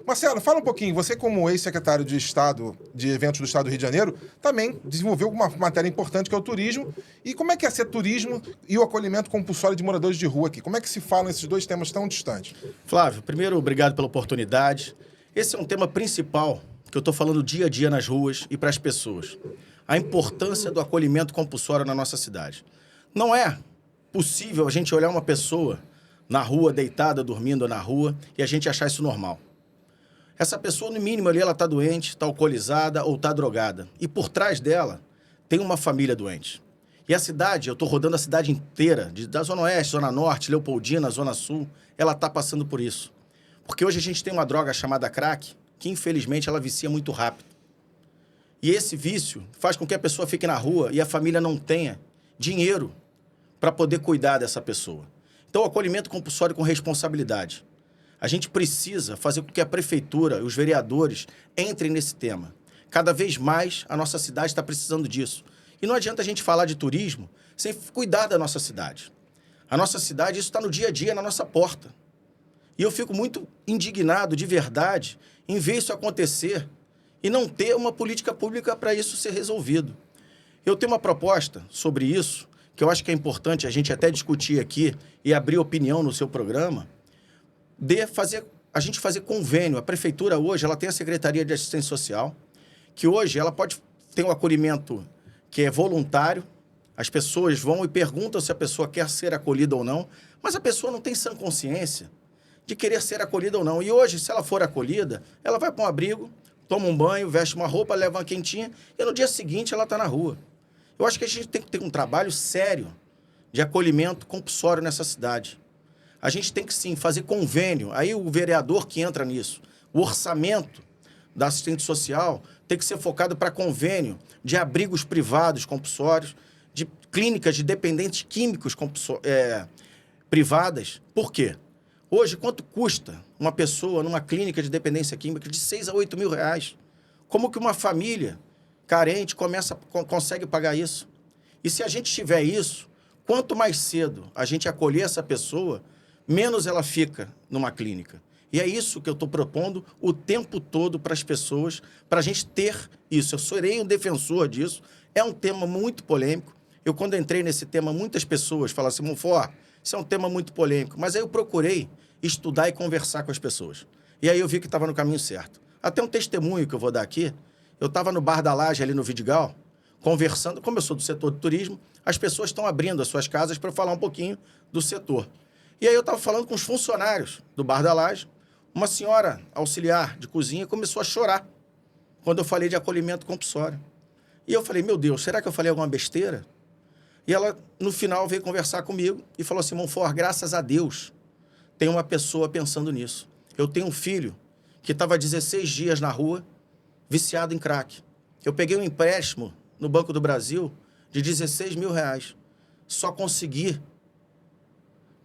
Marcelo, fala um pouquinho. Você, como ex-secretário de Estado de Eventos do Estado do Rio de Janeiro, também desenvolveu uma matéria importante que é o turismo. E como é que é ser turismo e o acolhimento compulsório de moradores de rua aqui? Como é que se falam esses dois temas tão distantes? Flávio, primeiro, obrigado pela oportunidade. Esse é um tema principal que eu estou falando dia a dia nas ruas e para as pessoas. A importância do acolhimento compulsório na nossa cidade. Não é possível a gente olhar uma pessoa na rua, deitada, dormindo na rua, e a gente achar isso normal. Essa pessoa, no mínimo, ali, ela está doente, está alcoolizada ou está drogada. E por trás dela tem uma família doente. E a cidade, eu estou rodando a cidade inteira, da Zona Oeste, Zona Norte, Leopoldina, Zona Sul, ela está passando por isso. Porque hoje a gente tem uma droga chamada crack, que infelizmente ela vicia muito rápido. E esse vício faz com que a pessoa fique na rua e a família não tenha dinheiro para poder cuidar dessa pessoa. Então, o acolhimento compulsório com responsabilidade. A gente precisa fazer com que a prefeitura e os vereadores entrem nesse tema. Cada vez mais a nossa cidade está precisando disso. E não adianta a gente falar de turismo sem cuidar da nossa cidade. A nossa cidade, isso está no dia a dia, na nossa porta. E eu fico muito indignado, de verdade, em ver isso acontecer e não ter uma política pública para isso ser resolvido. Eu tenho uma proposta sobre isso, que eu acho que é importante a gente até discutir aqui e abrir opinião no seu programa, a gente fazer convênio. A prefeitura hoje, ela tem a Secretaria de Assistência Social, que hoje ela pode ter um acolhimento que é voluntário. As pessoas vão e perguntam se a pessoa quer ser acolhida ou não, mas a pessoa não tem sã consciência de querer ser acolhida ou não. E hoje, se ela for acolhida, ela vai para um abrigo, toma um banho, veste uma roupa, leva uma quentinha, e no dia seguinte ela está na rua. Eu acho que a gente tem que ter um trabalho sério de acolhimento compulsório nessa cidade. A gente tem que, sim, fazer convênio. Aí o vereador que entra nisso. O orçamento da assistente social tem que ser focado para convênio de abrigos privados compulsórios, de clínicas de dependentes químicos privadas. Por quê? Hoje, quanto custa uma pessoa numa clínica de dependência química de 6 a 8 mil reais? Como que uma família carente consegue pagar isso? E se a gente tiver isso, quanto mais cedo a gente acolher essa pessoa, menos ela fica numa clínica. E é isso que eu estou propondo o tempo todo para as pessoas, para a gente ter isso. Eu serei um defensor disso. É um tema muito polêmico. Eu, quando entrei nesse tema, muitas pessoas falaram assim, Monfort, isso é um tema muito polêmico. Mas aí eu procurei estudar e conversar com as pessoas. E aí eu vi que estava no caminho certo. Até um testemunho que eu vou dar aqui. Eu estava no Bar da Laje, ali no Vidigal, conversando. Como eu sou do setor de turismo, as pessoas estão abrindo as suas casas para falar um pouquinho do setor. E aí eu estava falando com os funcionários do Bar da Laje. Uma senhora auxiliar de cozinha começou a chorar quando eu falei de acolhimento compulsório. E eu falei, meu Deus, será que eu falei alguma besteira? E ela, no final, veio conversar comigo e falou assim, Monfort, graças a Deus, tem uma pessoa pensando nisso. Eu tenho um filho que estava 16 dias na rua, viciado em crack. Eu peguei um empréstimo no Banco do Brasil de 16 mil reais. Só consegui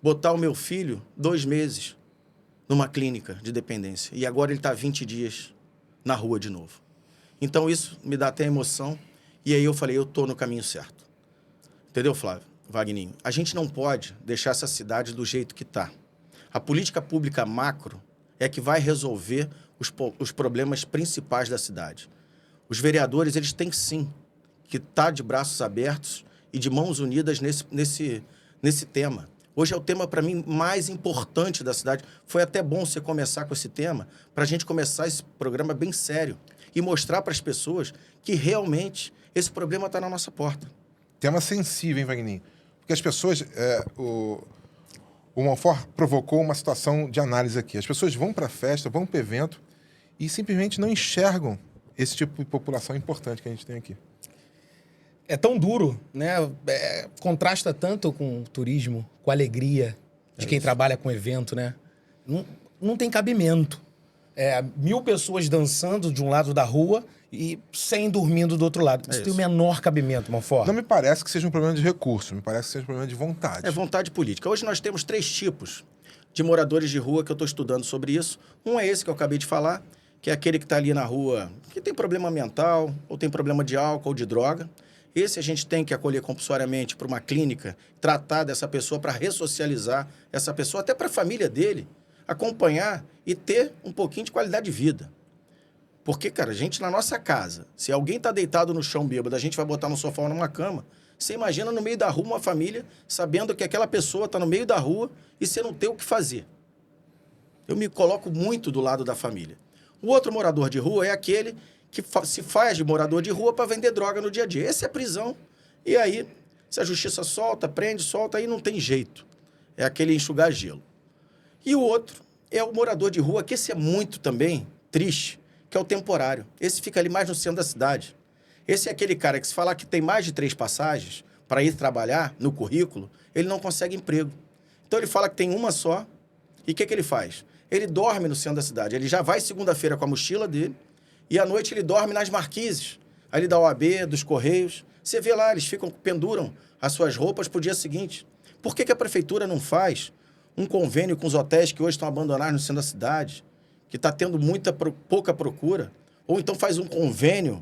botar o meu filho 2 meses numa clínica de dependência. E agora ele está 20 dias na rua de novo. Então isso me dá até emoção. E aí eu falei, eu estou no caminho certo. Entendeu, Flávio? Wagninho? A gente não pode deixar essa cidade do jeito que está. A política pública macro é que vai resolver os problemas principais da cidade. Os vereadores, eles têm sim que estar de braços abertos e de mãos unidas nesse tema. Hoje é o tema, para mim, mais importante da cidade. Foi até bom você começar com esse tema, para a gente começar esse programa bem sério e mostrar para as pessoas que realmente esse problema está na nossa porta. Tema sensível, hein, Wagninho? Porque as pessoas... O Monfort provocou uma situação de análise aqui. As pessoas vão para a festa, vão para o evento e simplesmente não enxergam esse tipo de população importante que a gente tem aqui. É tão duro, né? Contrasta tanto com o turismo, com a alegria de quem trabalha com evento, né? Não tem cabimento. 1000 pessoas dançando de um lado da rua e 100 dormindo do outro lado. Isso tem o menor cabimento, Monfort. Não me parece que seja um problema de recurso, me parece que seja um problema de vontade. É vontade política. Hoje nós temos 3 tipos de moradores de rua que eu estou estudando sobre isso. Um é esse que eu acabei de falar, que é aquele que está ali na rua, que tem problema mental, ou tem problema de álcool ou de droga. Esse a gente tem que acolher compulsoriamente para uma clínica, tratar dessa pessoa para ressocializar essa pessoa, até para a família dele, acompanhar e ter um pouquinho de qualidade de vida. Porque, cara, a gente na nossa casa, se alguém tá deitado no chão bêbado, a gente vai botar no sofá ou numa cama, você imagina no meio da rua uma família sabendo que aquela pessoa tá no meio da rua e você não tem o que fazer. Eu me coloco muito do lado da família. O outro morador de rua é aquele que se faz de morador de rua para vender droga no dia a dia. Essa é a prisão. E aí, se a justiça solta, prende, solta, aí não tem jeito. É aquele enxugar gelo. E o outro é o morador de rua, que esse é muito também triste, que é o temporário. Esse fica ali mais no centro da cidade. Esse é aquele cara que se falar que tem mais de 3 passagens para ir trabalhar no currículo, ele não consegue emprego. Então ele fala que tem uma só. E o que ele faz? Ele dorme no centro da cidade. Ele já vai segunda-feira com a mochila dele e à noite ele dorme nas marquises, ali da OAB, dos Correios. Você vê lá, eles penduram as suas roupas para o dia seguinte. Por que a prefeitura não faz um convênio com os hotéis que hoje estão abandonados no centro da cidade, que está tendo pouca procura? Ou então faz um convênio,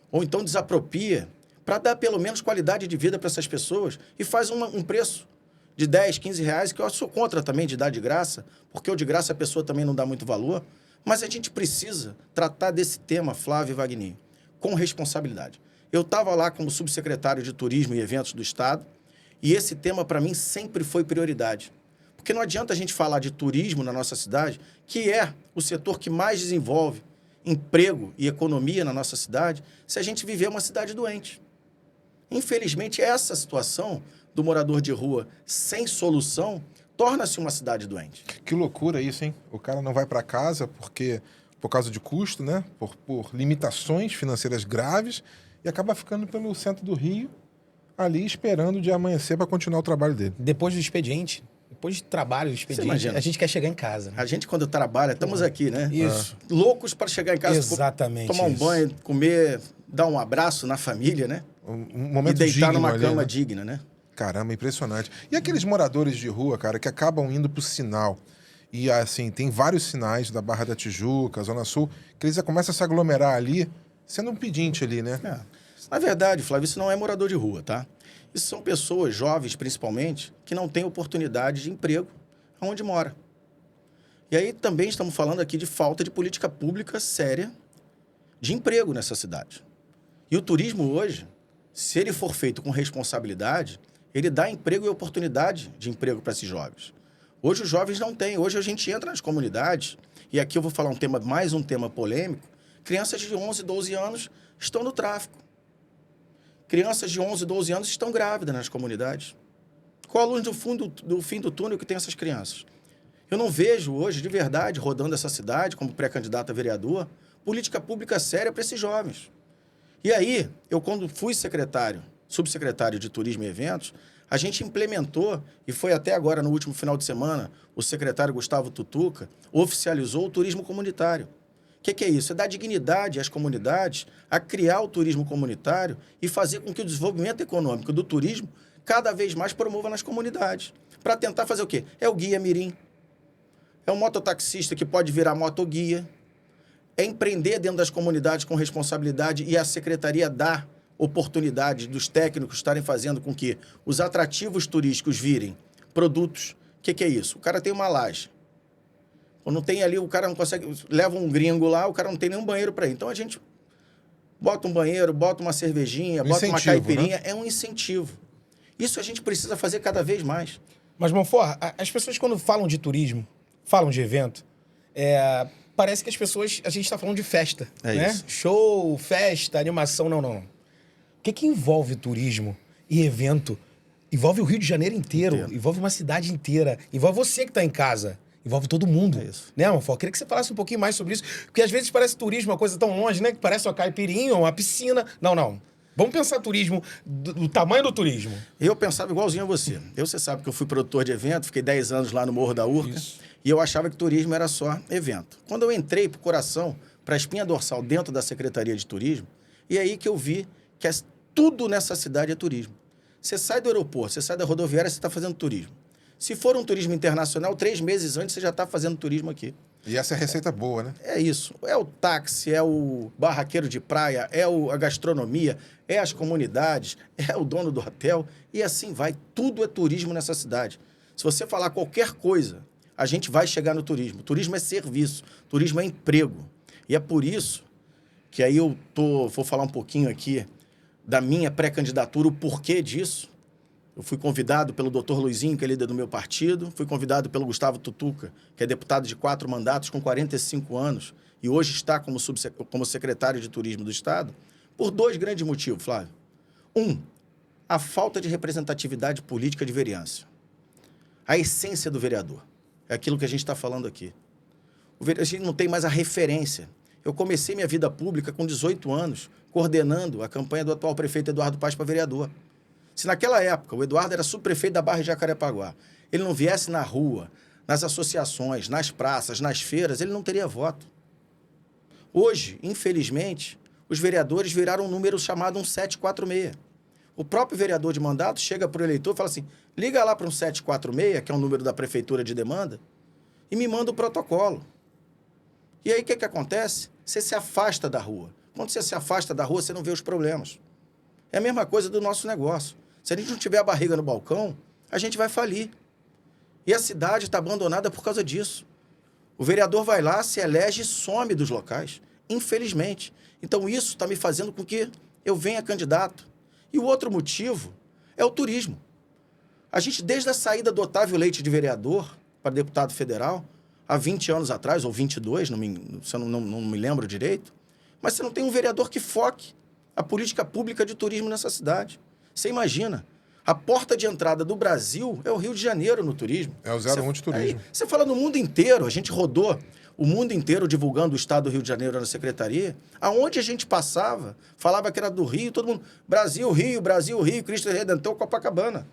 ou então desapropria, para dar pelo menos qualidade de vida para essas pessoas e faz um preço de 10, 15 reais, que eu sou contra também de dar de graça, porque o de graça a pessoa também não dá muito valor, mas a gente precisa tratar desse tema, Flávio e Wagner, com responsabilidade. Eu estava lá como subsecretário de Turismo e Eventos do Estado, e esse tema, para mim, sempre foi prioridade. Porque não adianta a gente falar de turismo na nossa cidade, que é o setor que mais desenvolve emprego e economia na nossa cidade, se a gente viver uma cidade doente. Infelizmente, essa situação do morador de rua sem solução torna-se uma cidade doente. Que loucura isso, hein? O cara não vai para casa por causa de custo, né? Por limitações financeiras graves e acaba ficando pelo centro do Rio, ali esperando o dia amanhecer para continuar o trabalho dele. Depois do expediente, depois de trabalho do expediente, a gente quer chegar em casa. Né? A gente, quando trabalha, estamos aqui, né? Isso. Loucos para chegar em casa. Exatamente. Tomar um banho, comer, dar um abraço na família, né? Um momento e deitar digno numa ali, cama né? digna, né? Caramba, impressionante. E aqueles moradores de rua, cara, que acabam indo pro sinal. E, assim, tem vários sinais da Barra da Tijuca, Zona Sul, que eles já começam a se aglomerar ali, sendo um pedinte ali, né? É. Na verdade, Flávio, isso não é morador de rua, tá? Isso são pessoas, jovens principalmente, que não têm oportunidade de emprego onde mora. E aí também estamos falando aqui de falta de política pública séria de emprego nessa cidade. E o turismo hoje, se ele for feito com responsabilidade, ele dá emprego e oportunidade de emprego para esses jovens. Hoje os jovens não têm. Hoje a gente entra nas comunidades, e aqui eu vou falar mais um tema polêmico, crianças de 11, 12 anos estão no tráfico. Crianças de 11, 12 anos estão grávidas nas comunidades. Qual a luz do fim do túnel que tem essas crianças? Eu não vejo hoje, de verdade, rodando essa cidade, como pré-candidato a vereador, política pública séria para esses jovens. E aí, eu quando fui subsecretário de Turismo e Eventos, a gente implementou, e foi até agora no último final de semana, o secretário Gustavo Tutuca oficializou o turismo comunitário. O que é isso? É dar dignidade às comunidades, a criar o turismo comunitário e fazer com que o desenvolvimento econômico do turismo cada vez mais promova nas comunidades. Para tentar fazer o quê? É o guia mirim, é o mototaxista que pode virar motoguia, é empreender dentro das comunidades com responsabilidade e a secretaria dar oportunidade dos técnicos estarem fazendo com que os atrativos turísticos virem produtos. O que é isso? O cara tem uma laje. Ou não tem ali, o cara não consegue... Leva um gringo lá, o cara não tem nenhum banheiro para ir. Então a gente bota um banheiro, bota uma cervejinha, bota uma caipirinha. Né? É um incentivo. Isso a gente precisa fazer cada vez mais. Mas, Monfort, as pessoas quando falam de turismo, falam de evento, parece que as pessoas... A gente está falando de festa, né? Isso. Show, festa, animação. Não. O que envolve turismo e evento? Envolve o Rio de Janeiro inteiro. Envolve uma cidade inteira. Envolve você que está em casa. Envolve todo mundo. Né, Monfort? Queria que você falasse um pouquinho mais sobre isso. Porque às vezes parece turismo uma coisa tão longe, né? Que parece uma caipirinha, uma piscina. Não. Vamos pensar turismo, do tamanho do turismo. Eu pensava igualzinho a você. Você sabe que eu fui produtor de evento, fiquei 10 anos lá no Morro da Urca. Isso. E eu achava que turismo era só evento. Quando eu entrei pro coração, para a espinha dorsal dentro da Secretaria de Turismo, e aí que eu vi que tudo nessa cidade é turismo. Você sai do aeroporto, você sai da rodoviária, você está fazendo turismo. Se for um turismo internacional, 3 meses antes você já está fazendo turismo aqui. E essa é a receita boa, né? É isso. É o táxi, é o barraqueiro de praia, é a gastronomia, é as comunidades, é o dono do hotel. E assim vai. Tudo é turismo nessa cidade. Se você falar qualquer coisa a gente vai chegar no turismo. Turismo é serviço, turismo é emprego. E é por isso que aí vou falar um pouquinho aqui da minha pré-candidatura, o porquê disso. Eu fui convidado pelo Dr. Luizinho, que é líder do meu partido, fui convidado pelo Gustavo Tutuca, que é deputado de 4 mandatos, com 45 anos, e hoje está como secretário de Turismo do Estado, por 2 grandes motivos, Flávio. A falta de representatividade política de vereança. A essência do vereador. É aquilo que a gente está falando aqui. A gente não tem mais a referência. Eu comecei minha vida pública com 18 anos, coordenando a campanha do atual prefeito Eduardo Paes para vereador. Se naquela época o Eduardo era subprefeito da Barra de Jacarepaguá, ele não viesse na rua, nas associações, nas praças, nas feiras, ele não teria voto. Hoje, infelizmente, os vereadores viraram um número chamado 1746. O próprio vereador de mandato chega para o eleitor e fala assim, liga lá para um 746, que é o número da prefeitura de demanda, e me manda o protocolo. E aí o que acontece? Você se afasta da rua. Quando você se afasta da rua, você não vê os problemas. É a mesma coisa do nosso negócio. Se a gente não tiver a barriga no balcão, a gente vai falir. E a cidade está abandonada por causa disso. O vereador vai lá, se elege e some dos locais. Infelizmente. Então isso está me fazendo com que eu venha candidato. E o outro motivo é o turismo. A gente, desde a saída do Otávio Leite de vereador para deputado federal, há 20 anos atrás, ou 22, não me lembro direito, mas você não tem um vereador que foque a política pública de turismo nessa cidade. Você imagina, a porta de entrada do Brasil é o Rio de Janeiro no turismo. É o 01 de turismo. Você fala no mundo inteiro, a gente rodou o mundo inteiro divulgando o estado do Rio de Janeiro na secretaria, aonde a gente passava, falava que era do Rio, todo mundo, Brasil, Rio, Cristo Redentor, Copacabana.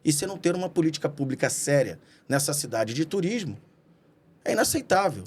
E você não ter uma política pública séria nessa cidade de turismo, é inaceitável.